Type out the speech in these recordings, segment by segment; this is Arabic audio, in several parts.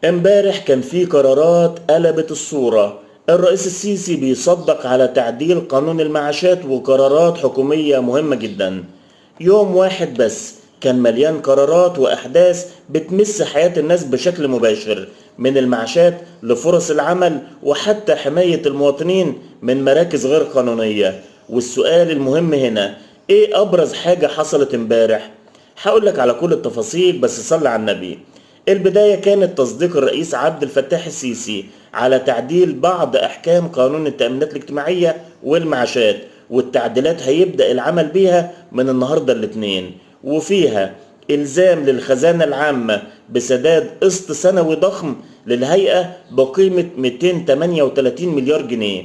امبارح كان في قرارات قلبت الصورة. الرئيس السيسي بيصدق على تعديل قانون المعاشات وقرارات حكومية مهمة جدا. يوم واحد بس كان مليان قرارات وأحداث بتمس حياة الناس بشكل مباشر، من المعاشات لفرص العمل وحتى حماية المواطنين من مراكز غير قانونية. والسؤال المهم هنا، ايه أبرز حاجة حصلت امبارح؟ هقولك على كل التفاصيل بس صلي على النبي. البداية كانت تصديق الرئيس عبد الفتاح السيسي على تعديل بعض أحكام قانون التأمينات الاجتماعية والمعاشات، والتعديلات هيبدأ العمل بيها من النهاردة الاثنين، وفيها إلزام للخزانة العامة بسداد قسط سنوي ضخم للهيئة بقيمة 238 مليار جنيه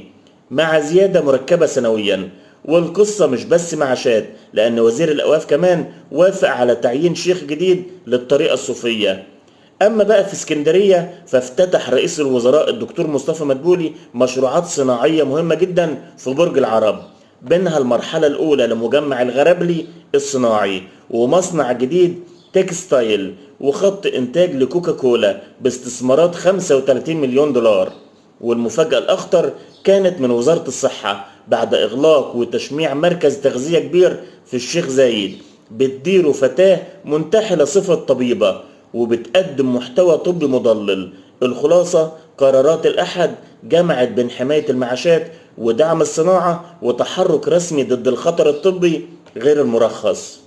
مع زيادة مركبة سنويا. والقصة مش بس معاشات، لأن وزير الأوقاف كمان وافق على تعيين شيخ جديد للطريقة الصوفية. أما بقى في اسكندرية، فافتتح رئيس الوزراء الدكتور مصطفى مدبولي مشروعات صناعية مهمة جدا في برج العرب، بينها المرحلة الأولى لمجمع الغرابلي الصناعي، ومصنع جديد تكستايل، وخط إنتاج لكوكا كولا باستثمارات 35 مليون دولار. والمفاجأة الأخطر كانت من وزارة الصحة بعد إغلاق وتشميع مركز تغذية كبير في الشيخ زايد، بتديره فتاة منتحلة صفة طبيبة وبتقدم محتوى طبي مضلل. الخلاصة، قرارات الأحد جمعت بين حماية المعاشات ودعم الصناعة وتحرك رسمي ضد الخطر الطبي غير المرخص.